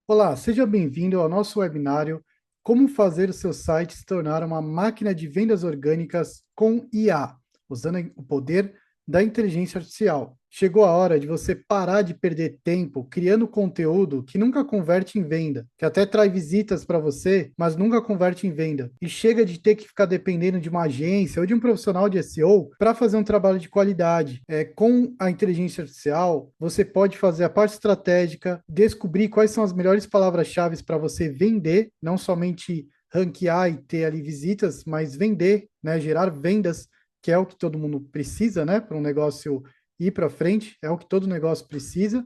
Olá, seja bem-vindo ao nosso webinário Como fazer o seu site se tornar uma máquina de vendas orgânicas com IA, usando o poder da inteligência artificial. Chegou a hora de você parar de perder tempo criando conteúdo que nunca converte em venda, que até traz visitas para você, mas nunca converte em venda. E chega de ter que ficar dependendo de uma agência ou de um profissional de SEO para fazer um trabalho de qualidade. Com a inteligência artificial, você pode fazer a parte estratégica, descobrir quais são as melhores palavras-chave para você vender, não somente ranquear e ter ali visitas, mas vender, né, gerar vendas, que é o que todo mundo precisa, né, para um negócio ir para frente, é o que todo negócio precisa.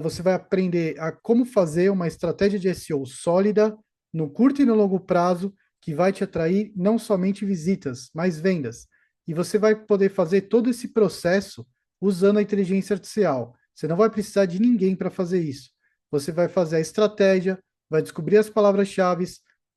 Você vai aprender a como fazer uma estratégia de SEO sólida no curto e no longo prazo, que vai te atrair não somente visitas, mas vendas. E você vai poder fazer todo esse processo usando a inteligência artificial. Você não vai precisar de ninguém para fazer isso. Você vai fazer a estratégia, vai descobrir as palavras-chave,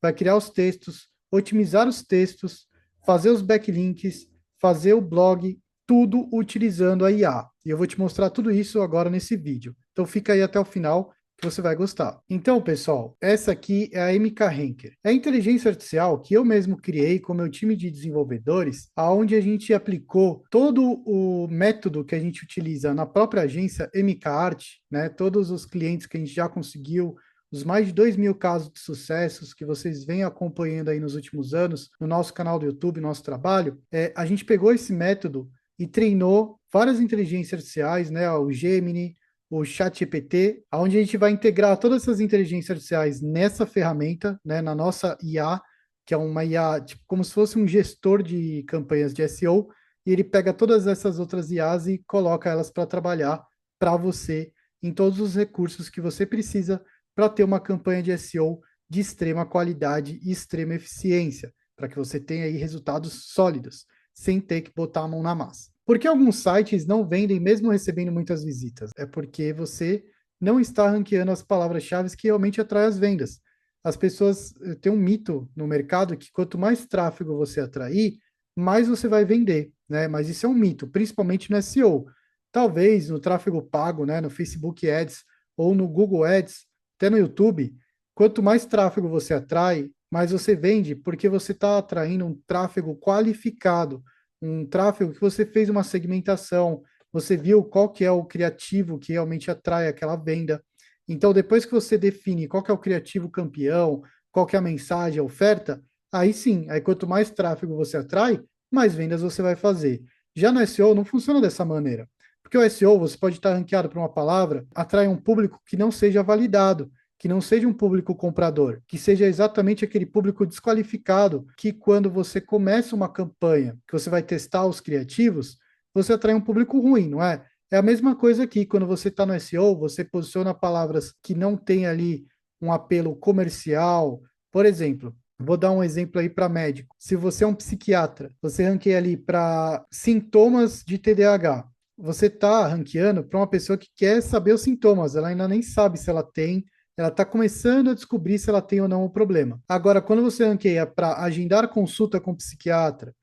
vai criar os textos, otimizar os textos, fazer os backlinks, fazer o blog, tudo utilizando a IA. E eu vou te mostrar tudo isso agora nesse vídeo. Então fica aí até o final que você vai gostar. Então, pessoal, essa aqui é a MK Ranker. É a inteligência artificial que eu mesmo criei com meu time de desenvolvedores, aonde a gente aplicou todo o método que a gente utiliza na própria agência MK Art, né? Todos os clientes que a gente já conseguiu, os mais de 2.000 casos de sucessos que vocês vêm acompanhando aí nos últimos anos no nosso canal do YouTube, nosso trabalho, a gente pegou esse método e treinou várias inteligências artificiais, né? O Gemini, o ChatGPT, onde a gente vai integrar todas essas inteligências artificiais nessa ferramenta, né? Na nossa IA, que é uma IA, tipo, como se fosse um gestor de campanhas de SEO, e ele pega todas essas outras IAs e coloca elas para trabalhar para você em todos os recursos que você precisa para ter uma campanha de SEO de extrema qualidade e extrema eficiência, para que você tenha aí resultados sólidos, sem ter que botar a mão na massa. Por que alguns sites não vendem mesmo recebendo muitas visitas? É porque você não está ranqueando as palavras-chave que realmente atraem as vendas. As pessoas têm um mito no mercado que quanto mais tráfego você atrair, mais você vai vender, né? Mas isso é um mito, principalmente no SEO. Talvez no tráfego pago, né, no Facebook Ads ou no Google Ads, até no YouTube, quanto mais tráfego você atrai, mais você vende, porque você está atraindo um tráfego qualificado, um tráfego que você fez uma segmentação, você viu qual que é o criativo que realmente atrai aquela venda. Então, depois que você define qual que é o criativo campeão, qual que é a mensagem, a oferta, aí sim, aí quanto mais tráfego você atrai, mais vendas você vai fazer. Já no SEO não funciona dessa maneira. Porque o SEO, você pode estar ranqueado por uma palavra, atrai um público que não seja validado, que não seja um público comprador, que seja exatamente aquele público desqualificado, que quando você começa uma campanha, que você vai testar os criativos, você atrai um público ruim, não é? É a mesma coisa aqui, quando você está no SEO, você posiciona palavras que não têm ali um apelo comercial. Por exemplo, vou dar um exemplo aí para médico. Se você é um psiquiatra, você ranqueia ali para sintomas de TDAH. Você está ranqueando para uma pessoa que quer saber os sintomas, ela ainda nem sabe se ela tem, ela está começando a descobrir se ela tem ou não o problema. Agora, quando você ranqueia para agendar consulta com psiquiatra,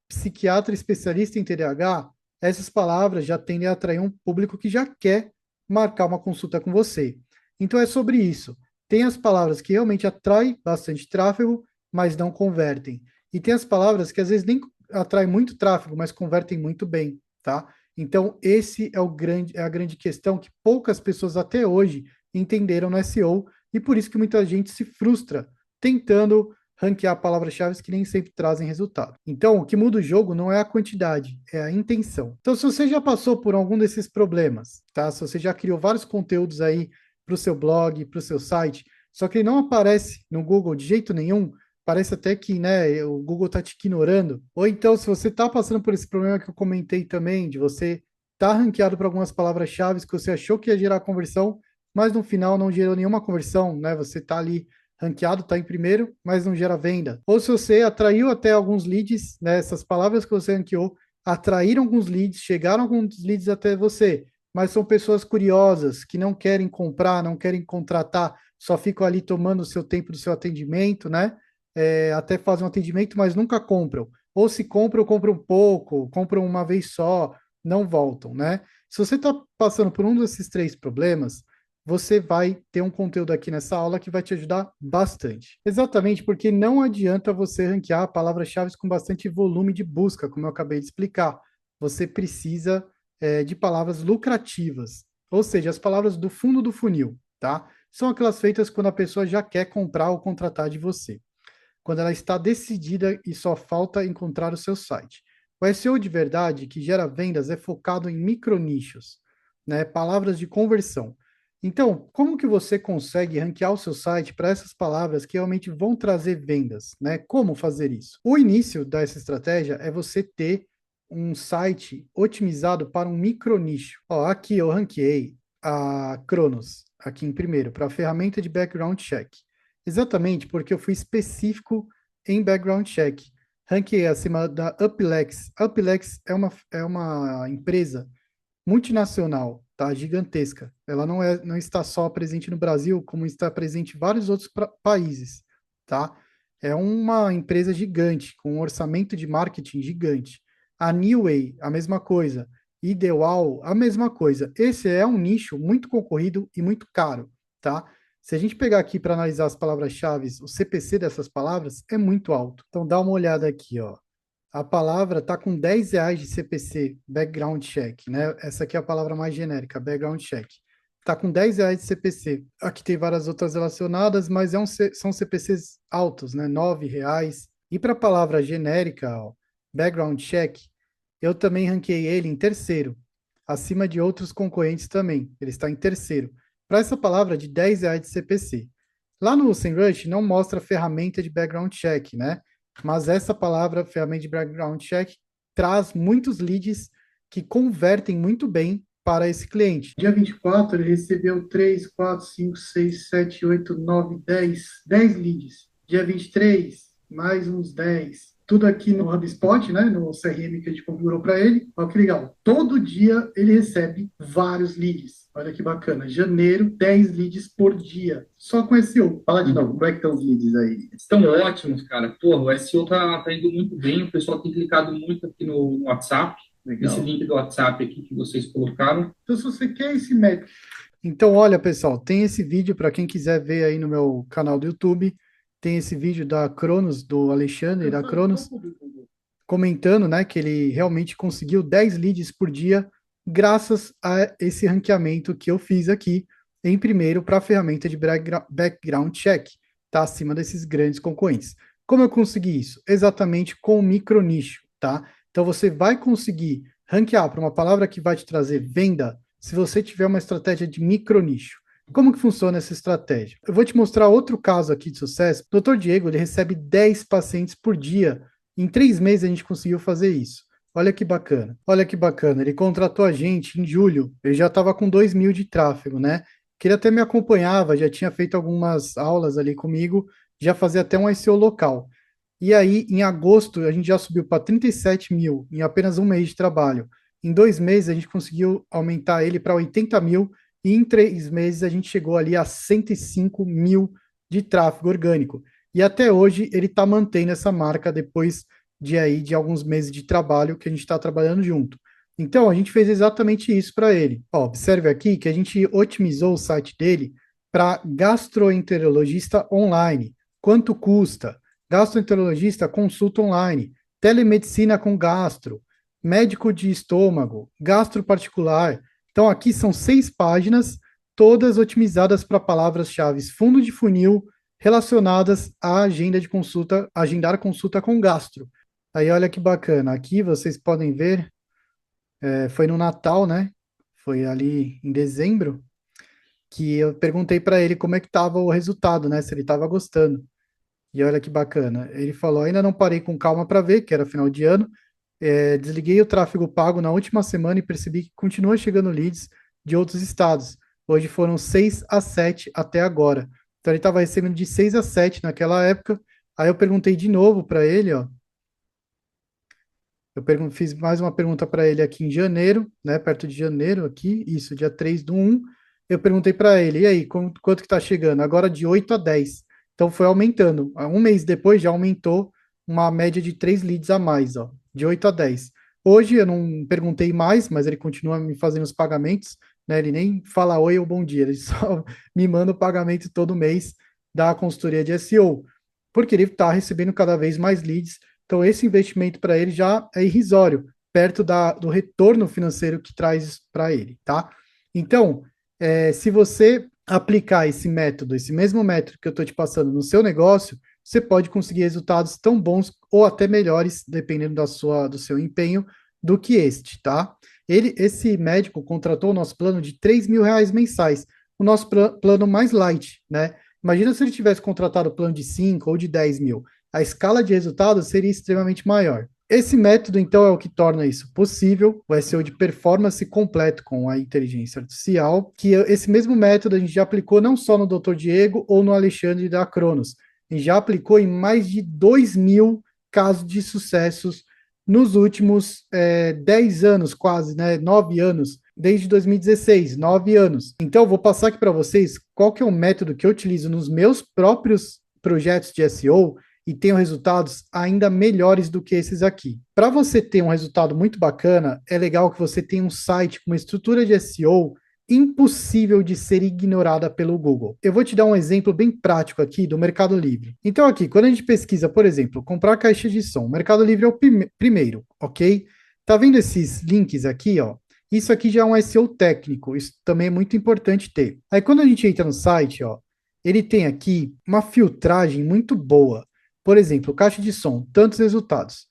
psiquiatra especialista em TDAH, essas palavras já tendem a atrair um público que já quer marcar uma consulta com você. Então é sobre isso. Tem as palavras que realmente atraem bastante tráfego, mas não convertem. E tem as palavras que às vezes nem atraem muito tráfego, mas convertem muito bem, tá? Então esse é a grande questão que poucas pessoas até hoje entenderam no SEO e por isso que muita gente se frustra tentando ranquear palavras-chave que nem sempre trazem resultado. Então, o que muda o jogo não é a quantidade, é a intenção. Então, se você já passou por algum desses problemas, tá? Se você já criou vários conteúdos aí para o seu blog, para o seu site, só que ele não aparece no Google de jeito nenhum, parece até que, né, o Google está te ignorando. Ou então, se você está passando por esse problema que eu comentei também, de você estar ranqueado para algumas palavras-chave que você achou que ia gerar conversão, mas no final não gerou nenhuma conversão, né? Você está ali ranqueado, está em primeiro, mas não gera venda. Ou se você atraiu até alguns leads, né, essas palavras que você ranqueou, atraíram alguns leads, chegaram alguns leads até você, mas são pessoas curiosas, que não querem comprar, não querem contratar, só ficam ali tomando o seu tempo do seu atendimento, né? Até fazem um atendimento, mas nunca compram. Ou se compram, compram pouco, compram uma vez só, não voltam, né? Se você está passando por um desses três problemas, você vai ter um conteúdo aqui nessa aula que vai te ajudar bastante. Exatamente porque não adianta você ranquear palavras-chave com bastante volume de busca, como eu acabei de explicar. Você precisa de palavras lucrativas, ou seja, as palavras do fundo do funil, tá? São aquelas feitas quando a pessoa já quer comprar ou contratar de você, quando ela está decidida e só falta encontrar o seu site. O SEO de verdade, que gera vendas, é focado em micronichos, né? Palavras de conversão. Então, como que você consegue ranquear o seu site para essas palavras que realmente vão trazer vendas, né? Como fazer isso? O início dessa estratégia é você ter um site otimizado para um micronicho. Ó, aqui eu ranqueei a Cronos, aqui em primeiro, para a ferramenta de background check. Exatamente porque eu fui específico em background check. Ranqueei acima da Uplex. A Uplex é uma empresa multinacional, tá? Gigantesca. Ela não está só presente no Brasil, como está presente em vários outros países, tá? É uma empresa gigante, com um orçamento de marketing gigante. A Newway, a mesma coisa. Ideal, a mesma coisa. Esse é um nicho muito concorrido e muito caro, tá? Se a gente pegar aqui para analisar as palavras-chave, o CPC dessas palavras é muito alto. Então dá uma olhada aqui, ó. A palavra está com R$ 10 de CPC, background check, né? Essa aqui é a palavra mais genérica, background check. Está com R$ 10 de CPC. Aqui tem várias outras relacionadas, mas são CPCs altos, né? R$ 9. E para a palavra genérica, ó, background check, eu também ranqueei ele em terceiro, acima de outros concorrentes também. Ele está em terceiro. Para essa palavra de R$ 10 de CPC. Lá no SEMrush não mostra a ferramenta de background check, né? Mas essa palavra, ferramenta de background check, traz muitos leads que convertem muito bem para esse cliente. Dia 24 ele recebeu 3, 4, 5, 6, 7, 8, 9, 10 leads. Dia 23 mais uns 10. Tudo aqui no HubSpot, né, no CRM que a gente configurou para ele. Olha que legal. Todo dia ele recebe vários leads. Olha que bacana. Janeiro, 10 leads por dia. Só com SEO. Fala de novo, como é que estão os leads aí? Estão ótimos, cara. Pô, o SEO tá indo muito bem. O pessoal tem clicado muito aqui no WhatsApp. Esse Legal. link do WhatsApp aqui que vocês colocaram. Então, se você quer esse método. Então, olha, pessoal, tem esse vídeo para quem quiser ver aí no meu canal do YouTube. Tem esse vídeo da Cronos, do Alexandre, da Cronos, comentando, né, que ele realmente conseguiu 10 leads por dia graças a esse ranqueamento que eu fiz aqui em primeiro para a ferramenta de background check, tá acima desses grandes concorrentes. Como eu consegui isso? Exatamente com o micronicho, tá? Então você vai conseguir ranquear para uma palavra que vai te trazer venda se você tiver uma estratégia de micronicho. Como que funciona essa estratégia? Eu vou te mostrar outro caso aqui de sucesso. O Dr. Diego, ele recebe 10 pacientes por dia. Em 3 meses a gente conseguiu fazer isso. Olha que bacana. Olha que bacana. Ele contratou a gente em julho. Ele já estava com 2.000 de tráfego, né? Que ele até me acompanhava, já tinha feito algumas aulas ali comigo, já fazia até um SEO local. E aí, em agosto, a gente já subiu para 37 mil em apenas um mês de trabalho. Em 2 meses, a gente conseguiu aumentar ele para 80 mil. E em 3 meses, a gente chegou ali a 105 mil de tráfego orgânico. E até hoje ele está mantendo essa marca depois de alguns meses de trabalho que a gente está trabalhando junto. Então a gente fez exatamente isso para ele. Ó, observe aqui que a gente otimizou o site dele para gastroenterologista online. Quanto custa? Gastroenterologista consulta online, telemedicina com gastro, médico de estômago, gastro particular. Então aqui são 6 páginas, todas otimizadas para palavras-chave fundo de funil, relacionadas à agenda de consulta, agendar consulta com gastro. Aí olha que bacana, aqui vocês podem ver, foi no Natal, né? Foi ali em dezembro, que eu perguntei para ele como é que estava o resultado, né? Se ele estava gostando. E olha que bacana. Ele falou: ainda não parei com calma para ver, que era final de ano. Desliguei o tráfego pago na última semana e percebi que continua chegando leads de outros estados. Hoje foram 6 a 7 até agora. Então ele estava recebendo de 6 a 7 naquela época. Aí eu perguntei de novo para ele, ó. Fiz mais uma pergunta para ele aqui em janeiro, né? Perto de janeiro, aqui, isso, dia 3/1. Eu perguntei para ele, e aí, quanto que está chegando? Agora de 8 a 10. Então foi aumentando. Um mês depois já aumentou uma média de 3 leads a mais, ó, de 8 a 10. Hoje eu não perguntei mais, mas ele continua me fazendo os pagamentos, né? Ele nem fala oi ou bom dia, ele só me manda o pagamento todo mês da consultoria de SEO, porque ele está recebendo cada vez mais leads. Então, esse investimento para ele já é irrisório, perto do retorno financeiro que traz para ele, tá? Então, se você aplicar esse mesmo método que eu estou te passando no seu negócio, você pode conseguir resultados tão bons ou até melhores, dependendo do seu empenho, do que este, tá? Esse médico contratou o nosso plano de R$ 3.000 mensais, o nosso plano mais light, né? Imagina se ele tivesse contratado o plano de 5 ou de 10 mil. A escala de resultados seria extremamente maior. Esse método, então, é o que torna isso possível, o SEO de performance completo com a inteligência artificial, que esse mesmo método a gente já aplicou não só no Dr. Diego ou no Alexandre da Cronos, a gente já aplicou em mais de 2.000 casos de sucessos nos últimos 10 anos, quase, né, 9 anos, desde 2016, 9 anos. Então, eu vou passar aqui para vocês qual que é o método que eu utilizo nos meus próprios projetos de SEO e tenho resultados ainda melhores do que esses aqui. Para você ter um resultado muito bacana, é legal que você tenha um site com uma estrutura de SEO impossível de ser ignorada pelo Google. Eu vou te dar um exemplo bem prático aqui do Mercado Livre. Então aqui, quando a gente pesquisa, por exemplo, comprar caixa de som, o Mercado Livre é o primeiro, ok? Tá vendo esses links aqui, ó? Isso aqui já é um SEO técnico, isso também é muito importante ter. Aí quando a gente entra no site, ó, ele tem aqui uma filtragem muito boa. Por exemplo, caixa de som, tantos resultados.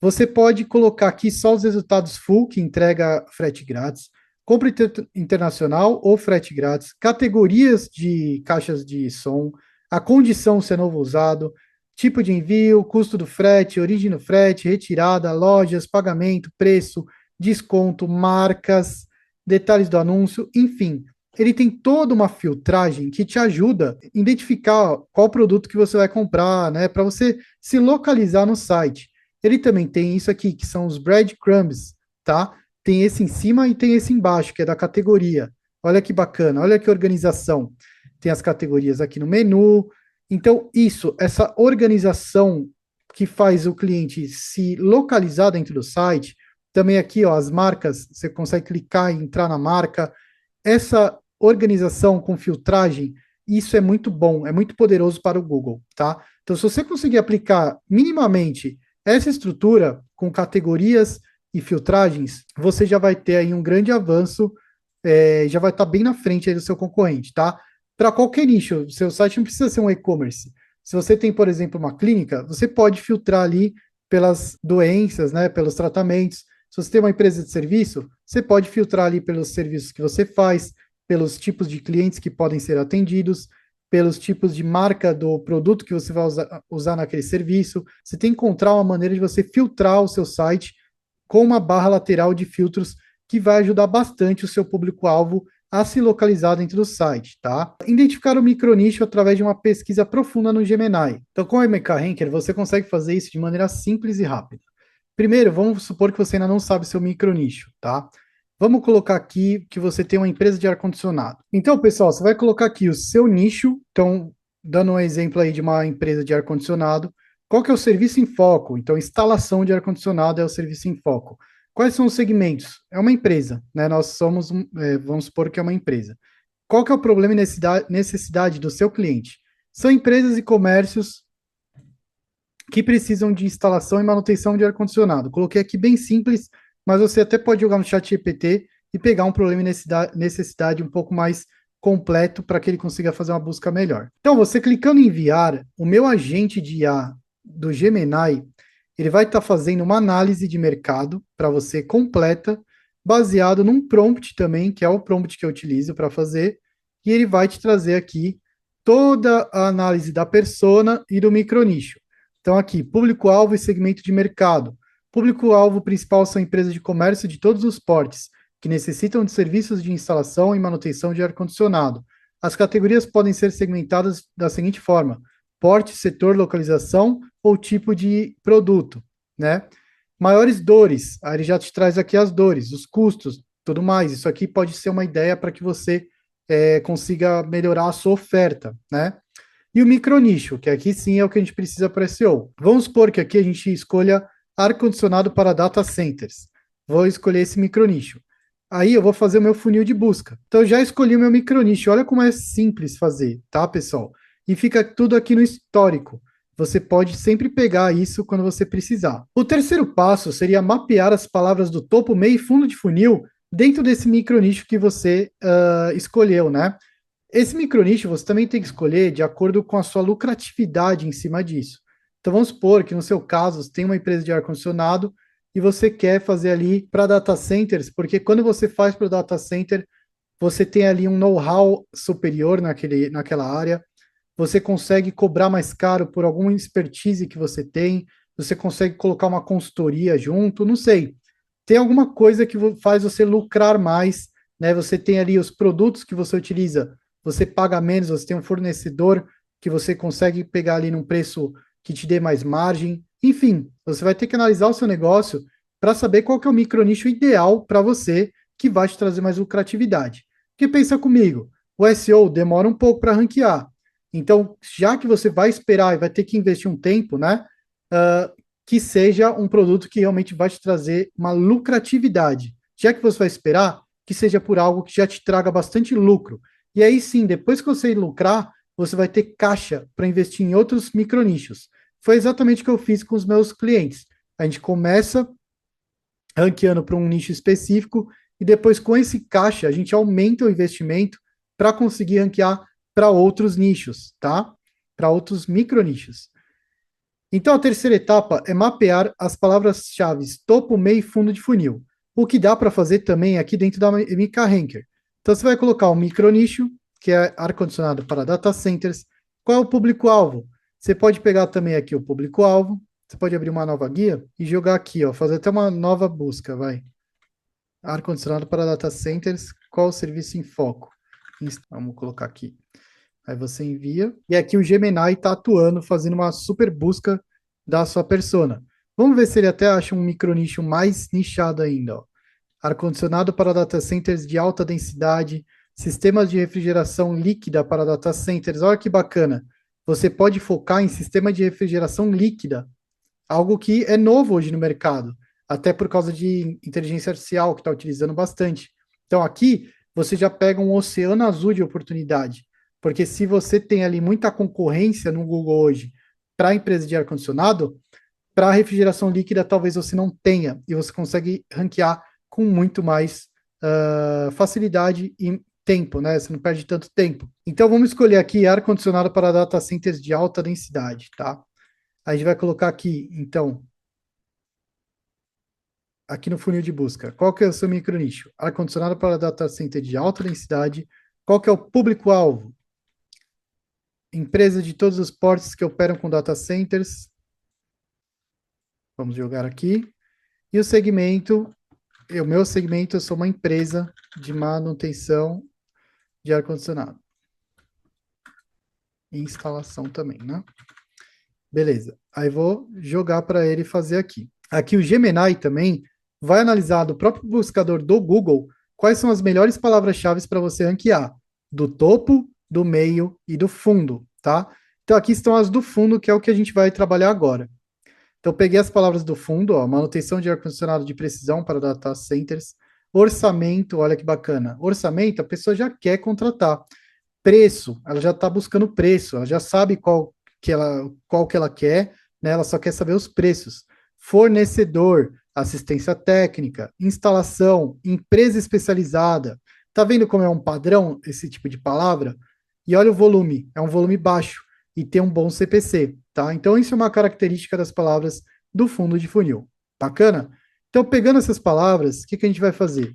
Você pode colocar aqui só os resultados full, que entrega frete grátis, compra internacional ou frete grátis, categorias de caixas de som, a condição se é novo usado, tipo de envio, custo do frete, origem do frete, retirada, lojas, pagamento, preço, desconto, marcas, detalhes do anúncio, enfim. Ele tem toda uma filtragem que te ajuda a identificar qual produto que você vai comprar, né, para você se localizar no site. Ele também tem isso aqui, que são os breadcrumbs, tá? Tem esse em cima e tem esse embaixo, que é da categoria. Olha que bacana, olha que organização. Tem as categorias aqui no menu. Então, essa organização que faz o cliente se localizar dentro do site, também aqui, ó, as marcas, você consegue clicar e entrar na marca. Essa organização com filtragem, isso é muito bom, é muito poderoso para o Google, tá? Então, se você conseguir aplicar minimamente essa estrutura com categorias e filtragens, você já vai ter aí um grande avanço, já vai estar bem na frente aí do seu concorrente, tá? Para qualquer nicho, seu site não precisa ser um e-commerce. Se você tem, por exemplo, uma clínica, você pode filtrar ali pelas doenças, né, pelos tratamentos. Se você tem uma empresa de serviço, você pode filtrar ali pelos serviços que você faz, pelos tipos de clientes que podem ser atendidos, pelos tipos de marca do produto que você vai usar naquele serviço. Você tem que encontrar uma maneira de você filtrar o seu site com uma barra lateral de filtros que vai ajudar bastante o seu público-alvo a se localizar dentro do site, tá? Identificar o micronicho através de uma pesquisa profunda no Gemini. Então, com o MK Ranker, você consegue fazer isso de maneira simples e rápida. Primeiro, vamos supor que você ainda não sabe seu micronicho, tá? Vamos colocar aqui que você tem uma empresa de ar-condicionado. Então, pessoal, você vai colocar aqui o seu nicho. Então, dando um exemplo aí de uma empresa de ar-condicionado, qual que é o serviço em foco? Então, instalação de ar-condicionado é o serviço em foco. Quais são os segmentos? É uma empresa, né? Nós somos, vamos supor que é uma empresa. Qual que é o problema e necessidade do seu cliente? São empresas e comércios que precisam de instalação e manutenção de ar-condicionado. Coloquei aqui bem simples, mas você até pode jogar no chat GPT e pegar um problema e necessidade um pouco mais completo para que ele consiga fazer uma busca melhor. Então, você clicando em enviar, o meu agente de IA do Gemini, ele vai estar fazendo uma análise de mercado para você completa, baseado num prompt também, que é o prompt que eu utilizo para fazer, e ele vai te trazer aqui toda a análise da persona e do micronicho. Então, aqui, público-alvo e segmento de mercado. Público-alvo principal são empresas de comércio de todos os portes, que necessitam de serviços de instalação e manutenção de ar-condicionado. As categorias podem ser segmentadas da seguinte forma: porte, setor, localização ou tipo de produto, né? Maiores dores, aí ele já te traz aqui as dores, os custos, tudo mais. Isso aqui pode ser uma ideia para que você consiga melhorar a sua oferta, né? E o micronicho, que aqui sim é o que a gente precisa para SEO. Vamos supor que aqui a gente escolha ar-condicionado para data centers. Vou escolher esse micronicho. Aí eu vou fazer o meu funil de busca. Então eu já escolhi o meu micronicho. Olha como é simples fazer, tá, pessoal? E fica tudo aqui no histórico. Você pode sempre pegar isso quando você precisar. O terceiro passo seria mapear as palavras do topo, meio e fundo de funil dentro desse micronicho que você escolheu, né? Esse micronicho você também tem que escolher de acordo com a sua lucratividade em cima disso. Então vamos supor que no seu caso você tem uma empresa de ar-condicionado e você quer fazer ali para data centers, porque quando você faz para o data center, você tem ali um know-how superior naquela área, você consegue cobrar mais caro por alguma expertise que você tem, você consegue colocar uma consultoria junto, não sei. Tem alguma coisa que faz você lucrar mais, né? Você tem ali os produtos que você utiliza, você paga menos, você tem um fornecedor que você consegue pegar ali num preço que te dê mais margem. Enfim, você vai ter que analisar o seu negócio para saber qual que é o micronicho ideal para você que vai te trazer mais lucratividade. Porque pensa comigo, o SEO demora um pouco para ranquear. Então, já que você vai esperar e vai ter que investir um tempo, né? Que seja um produto que realmente vai te trazer uma lucratividade. Já que você vai esperar, que seja por algo que já te traga bastante lucro. E aí sim, depois que você lucrar, você vai ter caixa para investir em outros micronichos. Foi exatamente o que eu fiz com os meus clientes. A gente começa ranqueando para um nicho específico e depois com esse caixa a gente aumenta o investimento para conseguir ranquear para outros nichos, tá? Para outros micronichos. Então, a terceira etapa é mapear as palavras-chave topo, meio e fundo de funil. O que dá para fazer também aqui dentro da MK Ranker. Então, você vai colocar um micronicho, que é ar-condicionado para data centers. Qual é o público-alvo? Você pode pegar também aqui o público-alvo. Você pode abrir uma nova guia e jogar aqui, ó, fazer até uma nova busca, vai. Ar-condicionado para data centers, qual o serviço em foco? Vamos colocar aqui. Aí você envia. E aqui o Gemini está atuando, fazendo uma super busca da sua persona. Vamos ver se ele até acha um micronicho mais nichado ainda. Ar-condicionado para data centers de alta densidade, sistemas de refrigeração líquida para data centers. Olha que bacana. Você pode focar em sistema de refrigeração líquida, algo que é novo hoje no mercado, até por causa de inteligência artificial, que está utilizando bastante. Então aqui você já pega um oceano azul de oportunidade, porque se você tem ali muita concorrência no Google hoje para a empresa de ar-condicionado, para a refrigeração líquida talvez você não tenha, e você consegue ranquear com muito mais facilidade e tempo, né? Você não perde tanto tempo. Então vamos escolher aqui ar-condicionado para data centers de alta densidade, tá? A gente vai colocar aqui, então, aqui no funil de busca, qual que é o seu micronicho? Ar-condicionado para data center de alta densidade. Qual que é o público-alvo? Empresas de todos os portes que operam com data centers. Vamos jogar aqui. E o segmento, o meu segmento, eu sou uma empresa de manutenção de ar-condicionado. E instalação também, né? Beleza. Aí vou jogar para ele fazer aqui. Aqui o Gemini também vai analisar do próprio buscador do Google quais são as melhores palavras-chave para você ranquear, do topo, do meio e do fundo, tá? Então aqui estão as do fundo, que é o que a gente vai trabalhar agora. Então eu peguei as palavras do fundo, ó, manutenção de ar-condicionado de precisão para data centers, orçamento, olha que bacana. Orçamento, a pessoa já quer contratar. Preço, ela já está buscando preço, ela já sabe qual que ela quer, né? Ela só quer saber os preços. Fornecedor, assistência técnica, instalação, empresa especializada. Tá vendo como é um padrão esse tipo de palavra? E olha o volume, é um volume baixo e tem um bom CPC, tá? Então isso é uma característica das palavras do fundo de funil. Bacana? Então, pegando essas palavras, o que que a gente vai fazer?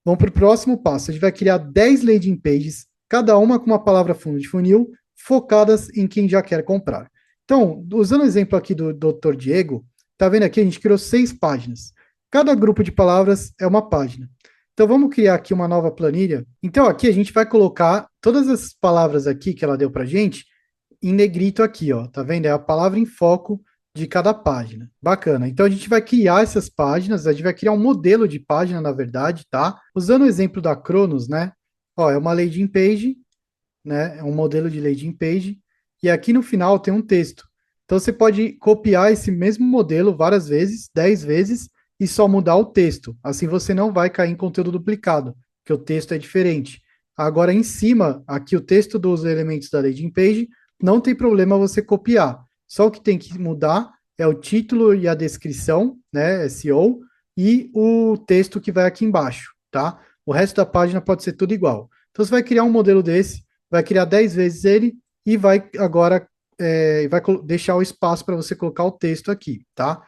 Vamos para o próximo passo. A gente vai criar 10 landing pages, cada uma com uma palavra fundo de funil, focadas em quem já quer comprar. Então, usando o exemplo aqui do Dr. Diego, tá vendo aqui? A gente criou 6 páginas. Cada grupo de palavras é uma página. Então, vamos criar aqui uma nova planilha. Então, aqui a gente vai colocar todas as palavras aqui que ela deu para gente em negrito aqui, ó. Tá vendo? É a palavra em foco de cada página. Bacana. Então a gente vai criar essas páginas, a gente vai criar um modelo de página, na verdade, tá? Usando o exemplo da Cronos, né? Ó, é uma landing page, né? É um modelo de landing page. E aqui no final tem um texto. Então você pode copiar esse mesmo modelo várias vezes, 10 vezes, e só mudar o texto. Assim você não vai cair em conteúdo duplicado, porque o texto é diferente. Agora, em cima, aqui o texto dos elementos da landing page, não tem problema você copiar. Só o que tem que mudar é o título e a descrição, né, SEO, e o texto que vai aqui embaixo, tá? O resto da página pode ser tudo igual. Então, você vai criar um modelo desse, vai criar 10 vezes ele e vai agora deixar o espaço para você colocar o texto aqui, tá?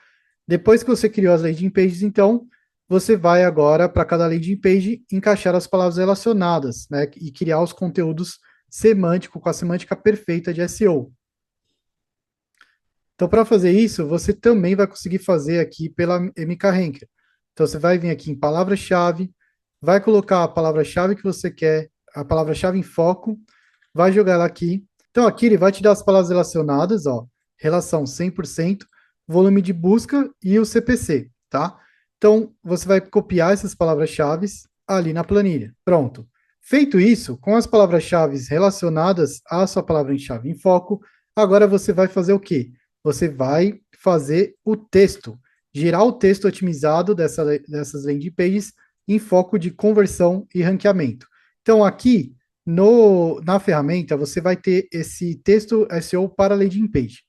Depois que você criou as landing pages, então, você vai agora, para cada landing page, encaixar as palavras relacionadas, né? E criar os conteúdos semânticos, com a semântica perfeita de SEO. Então, para fazer isso, você também vai conseguir fazer aqui pela MK Ranker. Então, você vai vir aqui em palavra-chave, vai colocar a palavra-chave que você quer, a palavra-chave em foco, vai jogar ela aqui. Então, aqui ele vai te dar as palavras relacionadas, ó, relação 100%, volume de busca e o CPC, tá? Então, você vai copiar essas palavras-chave ali na planilha. Pronto. Feito isso, com as palavras-chave relacionadas à sua palavra-chave em foco, agora você vai fazer o quê? Você vai fazer o texto, gerar o texto otimizado dessas landing pages em foco de conversão e ranqueamento. Então, aqui na ferramenta, você vai ter esse texto SEO para landing page.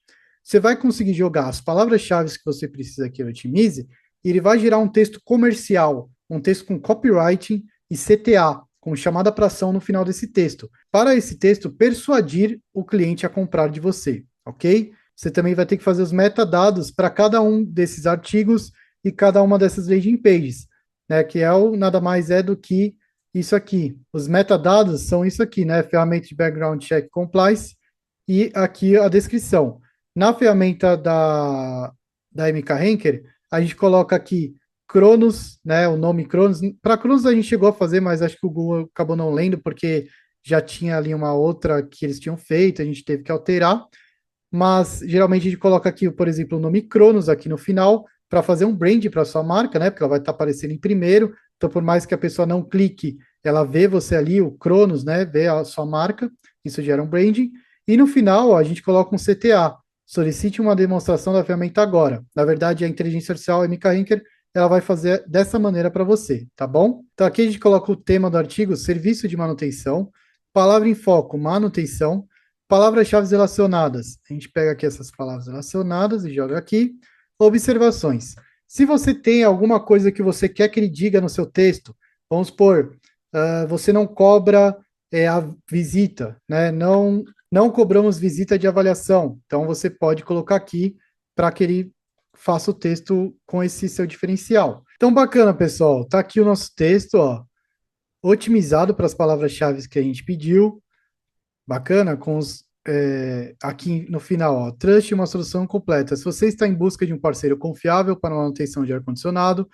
Você vai conseguir jogar as palavras-chave que você precisa que ele otimize, e ele vai gerar um texto comercial, um texto com copywriting e CTA, com chamada para ação no final desse texto. Para esse texto, persuadir o cliente a comprar de você, ok? Você também vai ter que fazer os metadados para cada um desses artigos e cada uma dessas landing pages, né? Que nada mais é do que isso aqui. Os metadados são isso aqui, né? Ferramenta de background check compliance e aqui a descrição. Na ferramenta da MK Ranker, a gente coloca aqui Cronos, né? O nome Cronos. Para Cronos a gente chegou a fazer, mas acho que o Google acabou não lendo, porque já tinha ali uma outra que eles tinham feito, a gente teve que alterar. Mas geralmente a gente coloca aqui, por exemplo, o nome Cronos aqui no final, para fazer um brand para sua marca, né? Porque ela vai estar aparecendo em primeiro. Então, por mais que a pessoa não clique, ela vê você ali, o Cronos, né? Vê a sua marca, isso gera um branding. E no final, a gente coloca um CTA. Solicite uma demonstração da ferramenta agora. Na verdade, a inteligência artificial, a MK Ranker, ela vai fazer dessa maneira para você, tá bom? Então, aqui a gente coloca o tema do artigo, serviço de manutenção, palavra em foco, manutenção, palavras-chave relacionadas. A gente pega aqui essas palavras relacionadas e joga aqui. Observações. Se você tem alguma coisa que você quer que ele diga no seu texto, vamos supor, você não cobra a visita, né? Não cobramos visita de avaliação. Então você pode colocar aqui para que ele faça o texto com esse seu diferencial. Então, bacana, pessoal. Tá aqui o nosso texto, ó, otimizado para as palavras-chave que a gente pediu. Bacana, aqui no final, ó, Trust uma solução completa. Se você está em busca de um parceiro confiável para manutenção de ar-condicionado,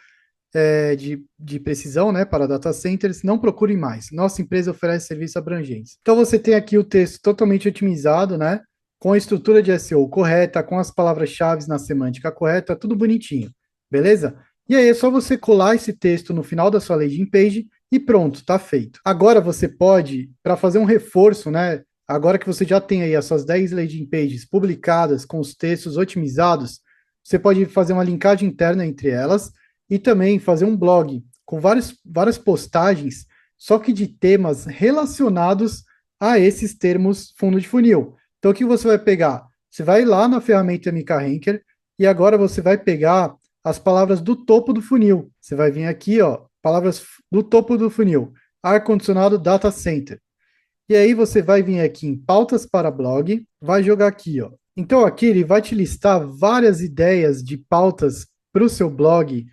de precisão, né, para data centers, não procure mais. Nossa empresa oferece serviços abrangentes. Então você tem aqui o texto totalmente otimizado, né, com a estrutura de SEO correta, com as palavras-chave na semântica correta, tudo bonitinho, beleza? E aí é só você colar esse texto no final da sua landing page e pronto, tá feito. Agora você pode, para fazer um reforço, né, agora que você já tem aí as suas 10 landing pages publicadas com os textos otimizados, você pode fazer uma linkagem interna entre elas e também fazer um blog com várias postagens, só que de temas relacionados a esses termos fundo de funil. Então, o que você vai pegar? Você vai lá na ferramenta MK Ranker e agora você vai pegar as palavras do topo do funil. Você vai vir aqui, ó, palavras do topo do funil. Ar-condicionado data center. E aí você vai vir aqui em pautas para blog, vai jogar aqui, ó. Então aqui ele vai te listar várias ideias de pautas para o seu blog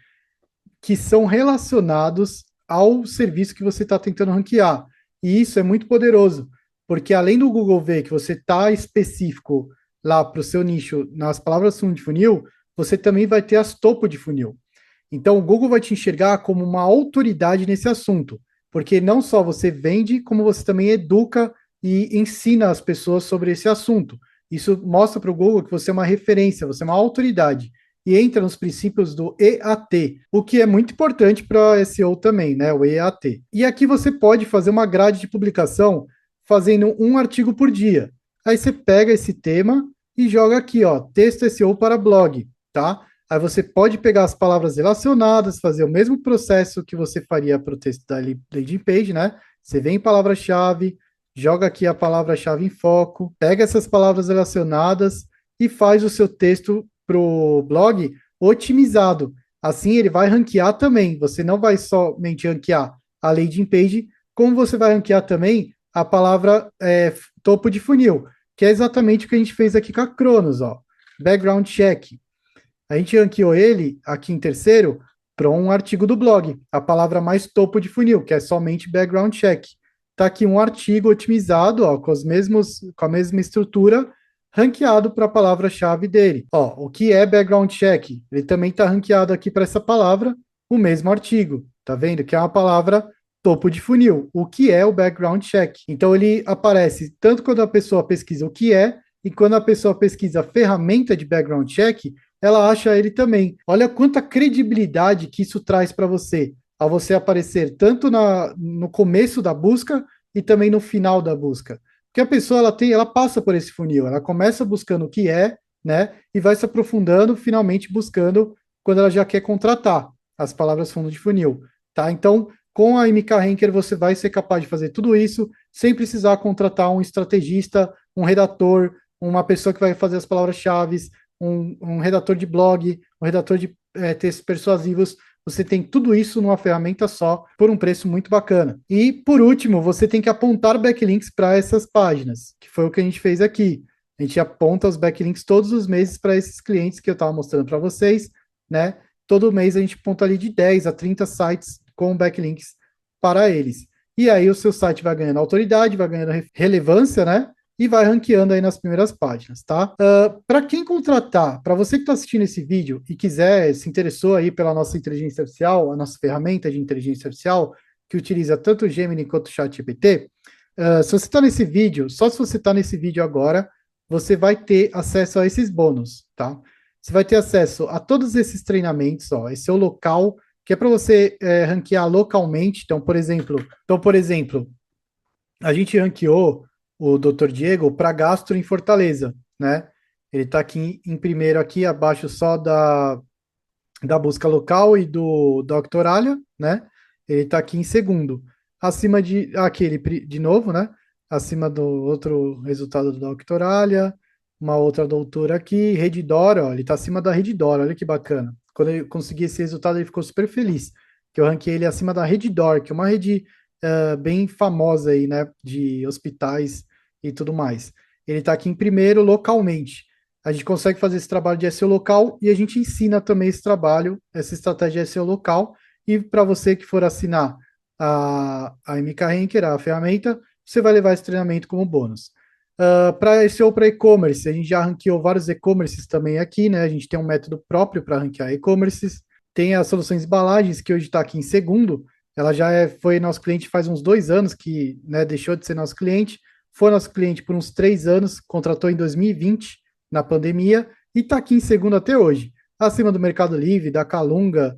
que são relacionados ao serviço que você está tentando ranquear. E isso é muito poderoso, porque além do Google ver que você está específico lá para o seu nicho nas palavras fundo de funil, você também vai ter as topo de funil. Então o Google vai te enxergar como uma autoridade nesse assunto, porque não só você vende, como você também educa e ensina as pessoas sobre esse assunto. Isso mostra para o Google que você é uma referência, você é uma autoridade e entra nos princípios do EAT, o que é muito importante para SEO também, né? O EAT. E aqui você pode fazer uma grade de publicação fazendo um artigo por dia. Aí você pega esse tema e joga aqui, ó, texto SEO para blog, tá? Aí você pode pegar as palavras relacionadas, fazer o mesmo processo que você faria para o texto da landing page, né? Você vem em palavra-chave, joga aqui a palavra-chave em foco, pega essas palavras relacionadas e faz o seu texto para o blog otimizado. Assim ele vai ranquear também. Você não vai somente ranquear a landing page, como você vai ranquear também a palavra topo de funil, que é exatamente o que a gente fez aqui com a Cronos, ó. Background check. A gente ranqueou ele aqui em terceiro para um artigo do blog, a palavra mais topo de funil, que é somente background check. Está aqui um artigo otimizado, ó, com a mesma estrutura, ranqueado para a palavra-chave dele. Ó, o que é background check? Ele também está ranqueado aqui para essa palavra, o mesmo artigo. Tá vendo? Que é uma palavra topo de funil. O que é o background check? Então ele aparece tanto quando a pessoa pesquisa o que é, e quando a pessoa pesquisa ferramenta de background check, ela acha ele também. Olha quanta credibilidade que isso traz para você, ao você aparecer tanto no começo da busca e também no final da busca. Porque a pessoa ela passa por esse funil, ela começa buscando o que é, né, e vai se aprofundando, finalmente buscando quando ela já quer contratar as palavras fundo de funil, tá? Então, com a MK Ranker você vai ser capaz de fazer tudo isso sem precisar contratar um estrategista, um redator, uma pessoa que vai fazer as palavras-chave, um redator de blog, um redator de textos persuasivos. Você tem tudo isso numa ferramenta só, por um preço muito bacana. E, por último, você tem que apontar backlinks para essas páginas, que foi o que a gente fez aqui. A gente aponta os backlinks todos os meses para esses clientes que eu estava mostrando para vocês, né? Todo mês a gente aponta ali de 10 a 30 sites com backlinks para eles. E aí o seu site vai ganhando autoridade, vai ganhando relevância, né? E vai ranqueando aí nas primeiras páginas, tá? Para quem contratar, para você que está assistindo esse vídeo e quiser, se interessou aí pela nossa inteligência artificial, a nossa ferramenta de inteligência artificial, que utiliza tanto o Gemini quanto o ChatGPT, se você está nesse vídeo, só se você está nesse vídeo agora, você vai ter acesso a esses bônus, tá? Você vai ter acesso a todos esses treinamentos, ó, esse é o local que é para você ranquear localmente. Então, por exemplo, a gente ranqueou o Dr. Diego para gastro em Fortaleza, né? Ele está aqui em primeiro, aqui abaixo só da busca local e do Doctoralia, né? Ele está aqui em segundo, acima de aquele de novo, né? Acima do outro resultado do Doctoralia, uma outra doutora aqui, Redditor, ó, ele está acima da Redditor, olha que bacana. Quando ele consegui esse resultado, ele ficou super feliz, que eu ranquei ele acima da Redditor, que é uma rede bem famosa aí, né, de hospitais e tudo mais. Ele está aqui em primeiro localmente. A gente consegue fazer esse trabalho de SEO local e a gente ensina também esse trabalho, essa estratégia de SEO local. E para você que for assinar a MK Ranker, a ferramenta, você vai levar esse treinamento como bônus. Para SEO para e-commerce, a gente já ranqueou vários e-commerces também aqui, né? A gente tem um método próprio para ranquear e-commerces. Tem as soluções embalagens, que hoje está aqui em segundo. Ela já foi nosso cliente faz uns 2 anos que, né, deixou de ser nosso cliente. Foi nosso cliente por uns 3 anos, contratou em 2020, na pandemia, e está aqui em segundo até hoje. Acima do Mercado Livre, da Calunga,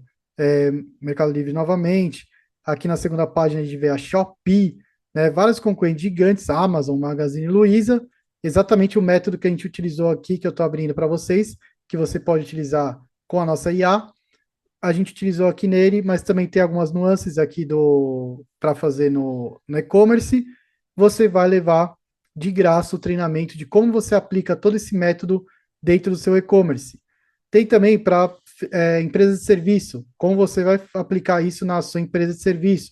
Mercado Livre novamente. Aqui na segunda página a gente vê a Shopee, né, vários concorrentes gigantes, Amazon, Magazine Luiza, exatamente o método que a gente utilizou aqui, que eu estou abrindo para vocês, que você pode utilizar com a nossa IA. A gente utilizou aqui nele, mas também tem algumas nuances aqui para fazer no e-commerce. Você vai levar de graça o treinamento de como você aplica todo esse método dentro do seu e-commerce. Tem também para empresas de serviço, como você vai aplicar isso na sua empresa de serviço.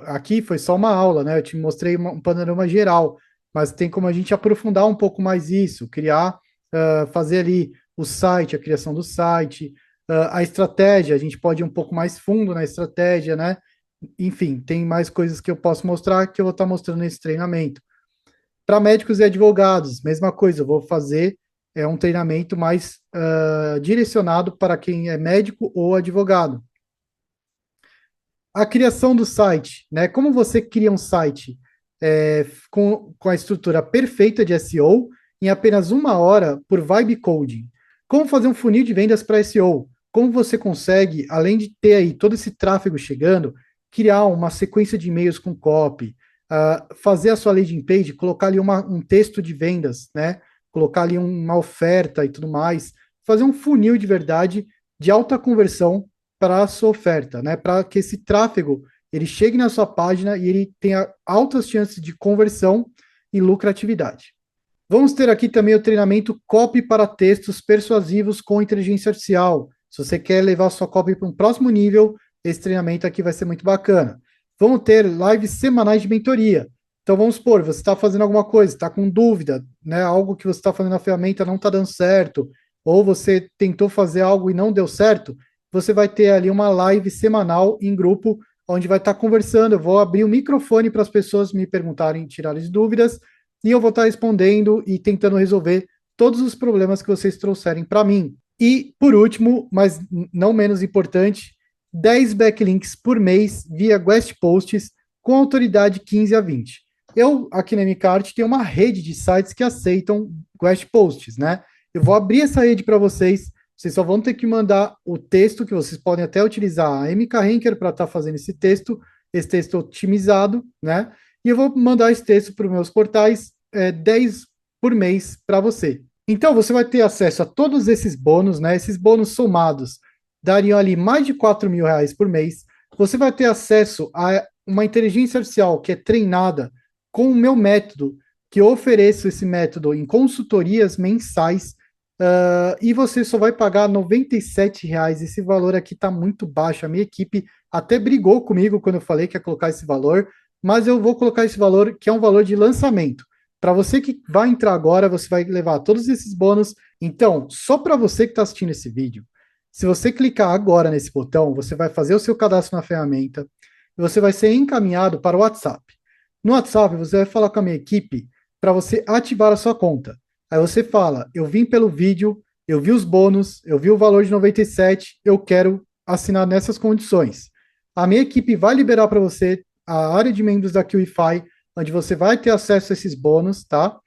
Aqui foi só uma aula, né? Eu te mostrei um panorama geral, mas tem como a gente aprofundar um pouco mais isso, criar, fazer ali o site, a criação do site, a estratégia, a gente pode ir um pouco mais fundo na estratégia, né? Enfim, tem mais coisas que eu posso mostrar que eu vou estar mostrando nesse treinamento. Para médicos e advogados, mesma coisa, eu vou fazer um treinamento mais direcionado para quem é médico ou advogado. A criação do site, né? Como você cria um site com a estrutura perfeita de SEO em apenas 1 hora por vibe coding? Como fazer um funil de vendas para SEO? Como você consegue, além de ter aí todo esse tráfego chegando, criar uma sequência de e-mails com copy, fazer a sua landing page, colocar ali um texto de vendas, né? Colocar ali uma oferta e tudo mais, fazer um funil de verdade de alta conversão para a sua oferta, né? Para que esse tráfego ele chegue na sua página e ele tenha altas chances de conversão e lucratividade. Vamos ter aqui também o treinamento Copy para textos persuasivos com inteligência artificial. Se você quer levar sua copy para um próximo nível, esse treinamento aqui vai ser muito bacana. Vamos ter lives semanais de mentoria. Então vamos supor, você está fazendo alguma coisa, está com dúvida, né? Algo que você está fazendo na ferramenta não está dando certo, ou você tentou fazer algo e não deu certo, você vai ter ali uma live semanal em grupo, onde vai estar conversando. Eu vou abrir o microfone para as pessoas me perguntarem, tirarem dúvidas, e eu vou estar respondendo e tentando resolver todos os problemas que vocês trouxerem para mim. E, por último, mas não menos importante, 10 backlinks por mês via Guest Posts com autoridade 15 a 20. Eu, aqui na MCART, tenho uma rede de sites que aceitam Guest Posts, né? Eu vou abrir essa rede para vocês. Vocês só vão ter que mandar o texto, que vocês podem até utilizar a MK Ranker para estar fazendo esse texto otimizado, né? E eu vou mandar esse texto para os meus portais, 10 por mês para você. Então, você vai ter acesso a todos esses bônus, né? Esses bônus somados dariam ali mais de R$ 4.000 por mês. Você vai ter acesso a uma inteligência artificial que é treinada com o meu método, que eu ofereço esse método em consultorias mensais, e você só vai pagar R$ 97. Esse valor aqui está muito baixo. A minha equipe até brigou comigo quando eu falei que ia colocar esse valor, mas eu vou colocar esse valor, que é um valor de lançamento. Para você que vai entrar agora, você vai levar todos esses bônus. Então, só para você que está assistindo esse vídeo, se você clicar agora nesse botão, você vai fazer o seu cadastro na ferramenta e você vai ser encaminhado para o WhatsApp. No WhatsApp, você vai falar com a minha equipe para você ativar a sua conta. Aí você fala, eu vim pelo vídeo, eu vi os bônus, eu vi o valor de 97, eu quero assinar nessas condições. A minha equipe vai liberar para você a área de membros da QIFI, onde você vai ter acesso a esses bônus, tá?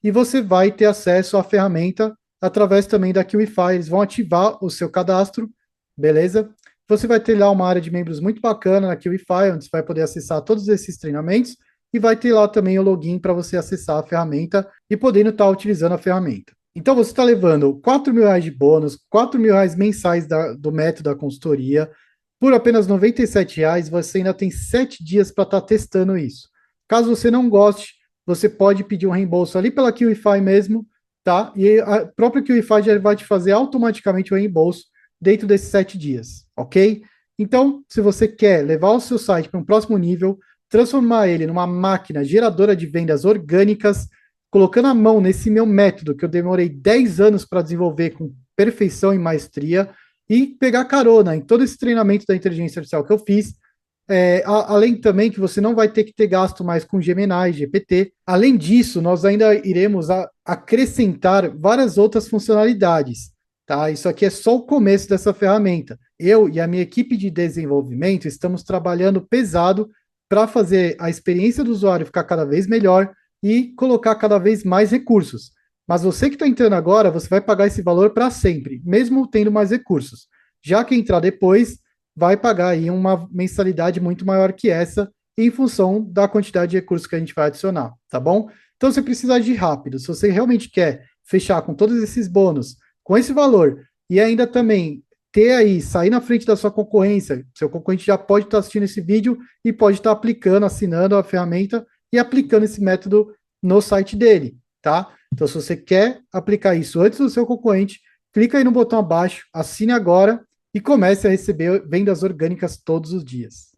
E você vai ter acesso à ferramenta através também da QIFI. Eles vão ativar o seu cadastro, beleza? Você vai ter lá uma área de membros muito bacana na QIFI, onde você vai poder acessar todos esses treinamentos e vai ter lá também o login para você acessar a ferramenta e podendo estar utilizando a ferramenta. Então você está levando R$ 4.000 de bônus, R$ 4.000 mensais do método da consultoria, por apenas R$ 97, você ainda tem 7 dias para estar testando isso. Caso você não goste, você pode pedir um reembolso ali pela QIFI mesmo, tá? E a própria QIFI já vai te fazer automaticamente o reembolso dentro desses 7 dias, ok? Então, se você quer levar o seu site para um próximo nível, transformar ele numa máquina geradora de vendas orgânicas, colocando a mão nesse meu método que eu demorei 10 anos para desenvolver com perfeição e maestria, e pegar carona em todo esse treinamento da inteligência artificial que eu fiz, além também que você não vai ter que ter gasto mais com Gemini, GPT. Além disso, nós ainda iremos acrescentar várias outras funcionalidades, tá? Isso aqui é só o começo dessa ferramenta. Eu e a minha equipe de desenvolvimento estamos trabalhando pesado para fazer a experiência do usuário ficar cada vez melhor e colocar cada vez mais recursos. Mas você que está entrando agora, você vai pagar esse valor para sempre, mesmo tendo mais recursos. Já que entrar depois, vai pagar aí uma mensalidade muito maior que essa, em função da quantidade de recursos que a gente vai adicionar, tá bom? Então, você precisa agir rápido. Se você realmente quer fechar com todos esses bônus, com esse valor, e ainda também ter aí, sair na frente da sua concorrência, seu concorrente já pode estar assistindo esse vídeo e pode estar aplicando, assinando a ferramenta e aplicando esse método no site dele, tá? Então, se você quer aplicar isso antes do seu concorrente, clica aí no botão abaixo, assine agora e comece a receber vendas orgânicas todos os dias.